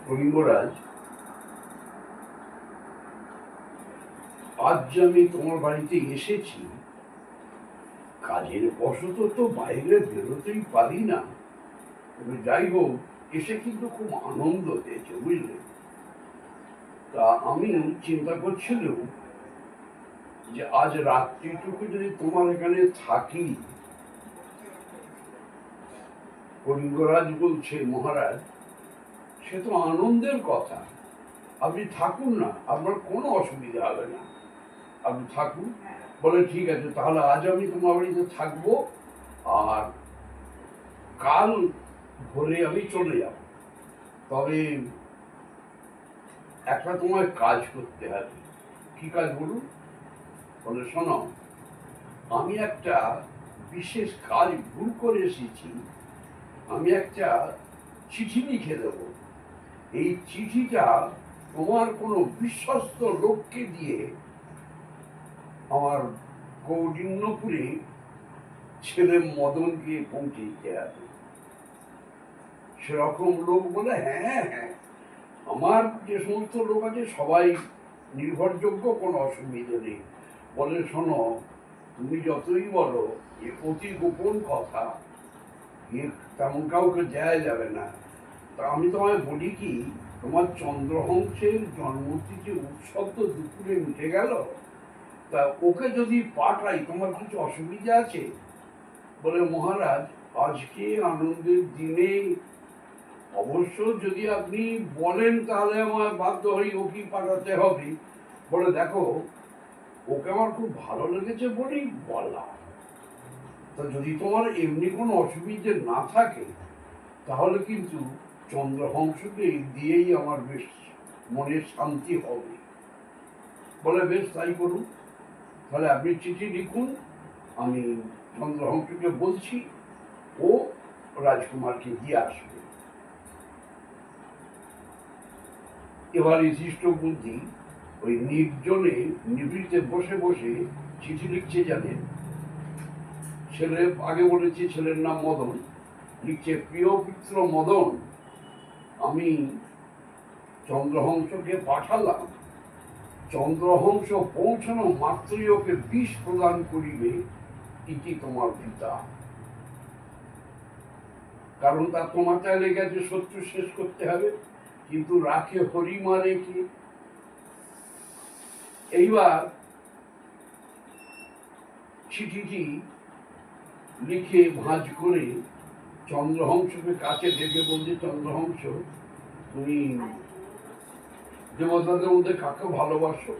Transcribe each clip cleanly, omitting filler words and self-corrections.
কলিঙ্গরাজ, আজ আমি তোমার বাড়িতে এসেছি, কাজের বশত তো বাইরে বেরোতেই পারি না। তবে যাই হোক, এসে কিন্তু খুব আনন্দ হয়েছে, বুঝলে। তা আমি চিন্তা করছিলাম যে আজ রাত্রিটুকু যদি তোমার এখানে থাকি। কলিঙ্গরাজ বলছে, মহারাজ, সে তো আনন্দের কথা, আপনি থাকুন না, আপনার কোনো অসুবিধা হবে না, আপনি থাকুন। বলে ঠিক আছে, তাহলে আজ আমি তোমার বাড়িতে থাকবো, আর কাল ভোরে আমি চলে যাব। তবে একটা তোমায় কাজ করতে হবে। কি কাজ বলুন? বলে শোনো, আমি একটা বিশেষ কাজ ভুল করে এসেছি। আমি একটা চিঠি লিখে দেব। এই চিঠিটা তোমার কোনো বিশ্বস্ত লোককে দিয়ে আমার কৌডিন্যপুরে ছেলে মদনকে পৌঁছে দিতে হবে। সেরকম লোক বলে, হ্যাঁ হ্যাঁ, আমার যে সমস্ত লোক আছে সবাই নির্ভরযোগ্য, কোনো অসুবিধা নেই। বলে শোনো, তুমি যতই বলো এ অতি গোপন কথা, তেমন কাউকে দেয়া যাবে না। তা আমি তোমায় বলি কি, তোমার চন্দ্রহংসের জন্মতিথি উৎসব তো দুপুরে মিটে গেল, তা ওকে যদি পাঠাই তোমার কিছু অসুবিধা আছে? বলে মহারাজ, আজকে আনন্দের দিনে অবশ্য যদি আপনি বলেন তাহলে আমার বাধ্য হই ওকে পাঠাতে হবে। বলে দেখো, ওকে আমার খুব ভালো লেগেছে বলেই বলা। তা যদি তোমার এমনি কোনো অসুবিধে না থাকে তাহলে কিন্তু চন্দ্রহংসকে দিয়েই আমার বেশ মনের শান্তি হবে। বলে বেশ, তাই করুন। তাহলে আপনি চিঠি লিখুন, আমি চন্দ্রহংসকে বলছি, ও রাজকুমারকে দিয়ে আসবে। এবার বিশিষ্ট বুদ্ধি ওই নির্জনে নিভৃতে বসে বসে চিঠি লিখছে। জানেন, ছেলে আগে বলেছি ছেলের নাম মদন, লিখছে, প্রিয় পুত্র মদন, আমি চন্দ্রহংসকে পাঠালাম। চন্দ্রহংস পৌঁছানো মাত্রই ওকে বিষ প্রদান করিবে, ইতি তোমার পিতা। কারণ তার তো মাথায় লেগে গেছে শত্রু শেষ করতে হবে, কিন্তু রাখে হরি মারে কি। এইবার চিঠিটি লিখে ভাঁজ করে চন্দ্রহংসকে কাছে ডেকে বলছে, চন্দ্রহংস, তুমি দেবতাদের মধ্যে কাকে ভালোবাসো?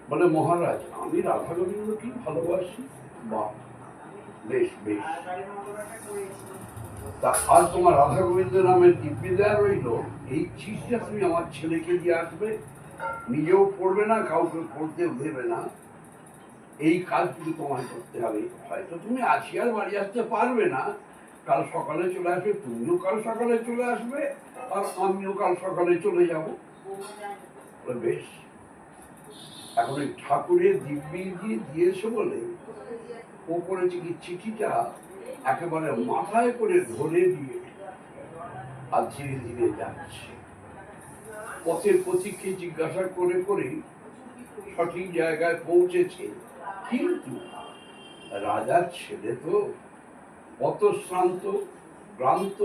বলে মহারাজ, আমি রাধা গোবিন্দকে ভালোবাসি। বাহ, বেশ বেশ। তা আজ তোমার রাধা গোবিন্দ নামের দিব্যি দেয়া রইল, এই চিঠিটা তুমি আমার ছেলেকে দিয়ে আসবে, নিজেও পড়বে না, কাউকে পড়তেও দেবে না। এই কাজটুকু তোমায় করতে হবে। হয়তো তুমি আজকে আর বাড়ি আসতে পারবে না, কাল সকালে চলে আসবে, তুমিও কাল সকালে চলে আসবে, আর আমিও কাল সকালে চলে যাব। বেশ। এখন ওই ঠাকুরের দিব্যি দিয়ে দিয়েছে বলে ও করেছে কি, চিঠিটা একেবারে মাথায় করে ধরে দিয়ে আর ধীরে ধীরে যাচ্ছে। পথের পথিককে জিজ্ঞাসা করে করে সঠিক জায়গায় পৌঁছেছে। কিন্তু রাজার ছেলে তো কত শ্রান্ত ক্লান্ত,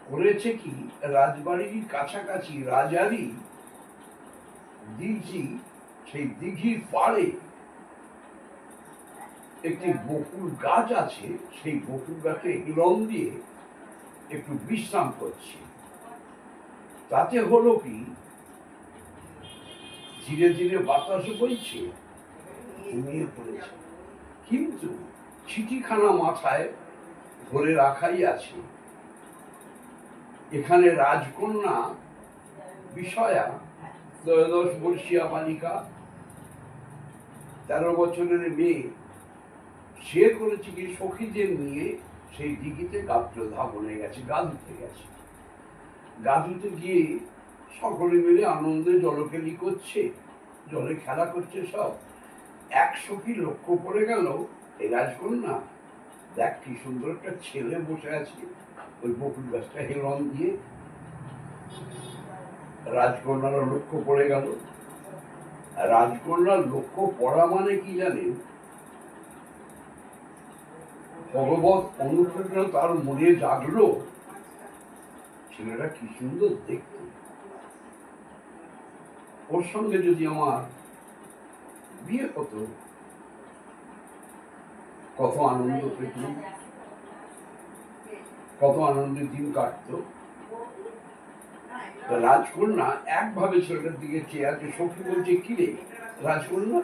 করেছে কি, রাজবাড়ির কাছাকাছি রাজারই দিঘি, সেই দিঘির পাড়ে একটি বকুল গাছ আছে, সেই বকুল গাছে হিলন দিয়ে একটু বিশ্রাম করছে। তাতে হলো কি, ধীরে ধীরে বাতাস বইছে, ঘুমিয়ে পড়েছে। কিন্তু চিঠিখানা মাথায় ধরে রাখাই আছে। এখানে রাজকন্যা বিষয়া, 13 বর্ষীয়া বালিকা, 13 বছরের মেয়ে, সে করেছে কি, সখীদের নিয়ে সেই দিঘিতে ধাবনে গেছে, গা ধুতে গেছে। গা ধুতে গিয়ে সকলে মিলে আনন্দে জলকেলি করছে, জলে খেলা করছে সব। এক সখী লক্ষ্য পড়ে গেল, এই রাজকন্যা, দেখ কি সুন্দর একটা ছেলে বসে আছে, ওই বকুল গাছটা হেলন দিয়ে রাজকন্যার লক্ষ্য পড়ে গেল। রাজকন্যার লক্ষ্য পড়া মানে কি জানেন? ভগবত অনুপ্রেরণা তার মনে জাগলো, ছেলেটা কি সুন্দর দেখতে, ওর সঙ্গে যদি আমার বিয়ে হতো কত আনন্দ পেতাম, কত আনন্দের দিন কাটতো। রাজকন্যা একভাবে ছেলেটার দিকে চেয়ে আছে। সখী বলছে, কিরে রাজকন্যা,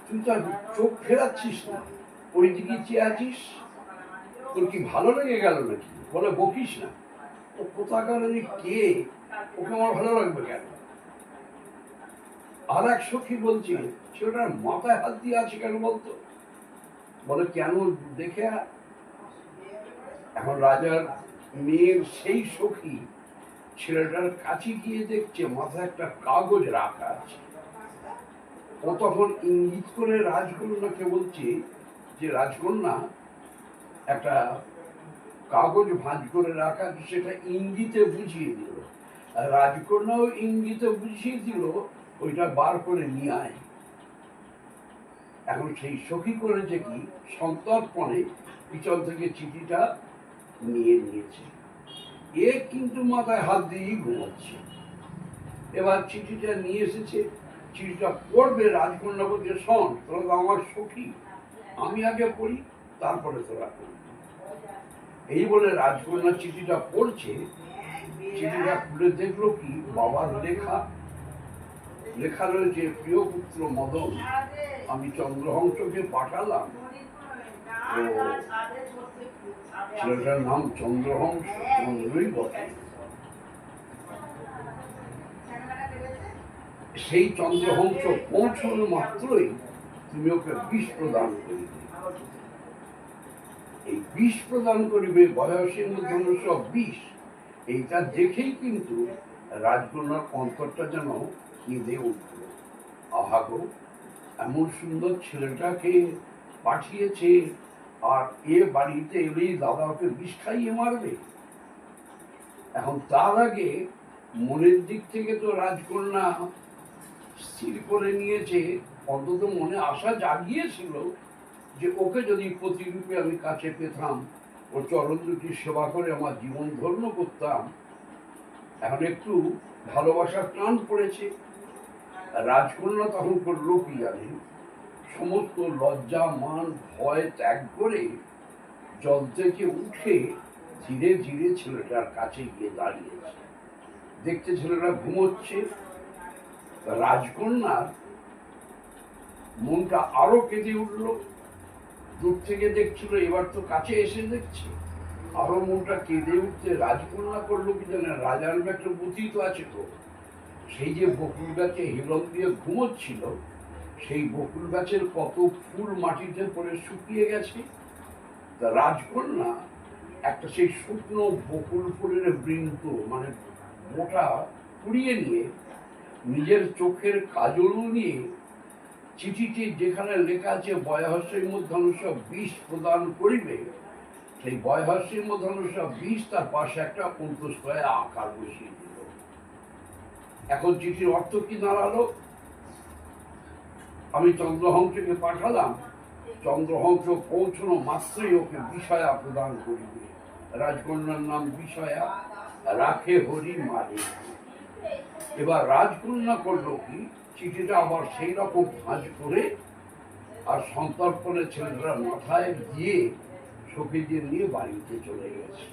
তুই তো আর চোখ ফেরাচ্ছিস না, ওই দিকে চেয়ে আছিস, তোর কি ভালো লেগে গেল নাকি? বলে, বকিস না, ও কোথাকার কে, ওকে আমার ভালো লাগবে কেন? আর এক সখী বলছে, ছেলেটার মাথায় হাত দিয়ে আছে কেন বলতো? বলে, কেন দেখে। এখন রাজার মেয়ের সেই সখী ছেলেটার কাছে গিয়ে দেখছে মাথায় একটা কাগজ রাখা আছে। ও তখন ইঙ্গিত করে রাজকন্যাকে বলছে যে, রাজকন্যা, একটা কাগজ ভাঁজ করে রাখা আছে, সেটা ইঙ্গিতে বুঝিয়ে দিল। আর রাজকন্যাও ইঙ্গিতে বুঝিয়ে দিল, ওইটা বার করে নিয়ে আয়। এখন সেই সখী করেছে কি, সন্তর্পণে পিছন থেকে চিঠিটা নিয়ে নিয়েছে। এ কিন্তু মাথায় হাত দিয়েই ঘুমাচ্ছে। এবার চিঠিটা নিয়ে এসেছে, চিঠিটা পড়বে। রাজকন্যা বলছে, শোন, তোরা তো আমার সখী, আমি আগে পড়ি, তারপরে তোরা পড়ি। এই বলে রাজকন্যা চিঠিটা পড়ছে। চিঠিটা খুলে দেখলো কি, বাবার লেখা। লেখা রয়েছে, প্রিয় পুত্র মদন, আমি চন্দ্রহংসকে পাঠালাম। ও ছেলেটার নাম চন্দ্রহংস, চন্দ্রই বটে। সেই চন্দ্রহংস পৌঁছানো মাত্রই তুমি ওকে বিষ প্রদান করিবে। এই বিষ প্রদান করিবে, বয়সের মধ্যে সব বিষ। এইটা দেখেই কিন্তু রাজকন্যার অন্তরটা যেন কেঁদে উঠল। আহাগো, এমন সুন্দর ছেলেটাকে পাঠিয়েছে, আর এ বাড়িতে এলেই দাদা ওকে বিষ খাইয়ে মারবে। এখন তার আগে মনের দিক থেকে তো রাজকন্যা স্থির করে নিয়েছে, অন্তত মনে আশা জাগিয়েছিল যে ওকে যদি প্রতিরূপে আমি কাছে পেতাম, ও চরণ দুটি সেবা করে আমার জীবন ধন্য করতাম। এখন একটু ভালোবাসার টান পড়েছে। রাজকন্যা তখন করলো কি জানেন? সমস্ত লজ্জা, মান, ভয় ত্যাগ করে জল থেকে উঠে ধীরে ধীরে ছেলেটার কাছে গিয়ে দাঁড়িয়েছে। দেখতে ছেলেটা ঘুমোচ্ছে। রাজকন্যার মনটা আরো কেঁদে উঠলো। দূর থেকে দেখছিল, এবার তো কাছে এসে দেখছে, আরো মনটা কেঁদে উঠতে রাজকন্যা করলো কি জানে? রাজার একটা বুদ্ধি তো আছে তো, সেই যে বকুল গাছে হিরণ দিয়ে ঘুমোচ্ছিল, সেই বকুল গাছের কত ফুল মাটিতে পড়ে শুকিয়ে গেছে। তা রাজকন্যা একটা সেই শুকনো বকুল ফুলের বৃন্ত, মানে মোটা, কুড়িয়ে নিয়ে নিজের চোখের কাজল নিয়ে চিঠিটি যেখানে লেখা আছে বয়হস্যের মধ্যানুষ বিষ প্রদান করিবে, সেই বয়হস্যের মধ্যানুষ বিষ, তার পাশে একটা অন্তঃস্থয়ে আকার বসিয়ে দিল। এখন চিঠির অর্থ কি দাঁড়ালো? আমি চন্দ্রহংসকে পাঠালাম, চন্দ্রহংস পৌঁছানো মাত্রই ওকে বিষয়া প্রদান করিবে। রাজকন্যার নাম বিষয়া, রাখে হরি মারে। এবার রাজকন্যা করলো কি, চিঠিটা আবার সেই রকম ভাঁজ করে আর সন্তর্পণে ছেলেরা মাথায় দিয়ে সখীদের নিয়ে বাড়িতে চলে গেছে।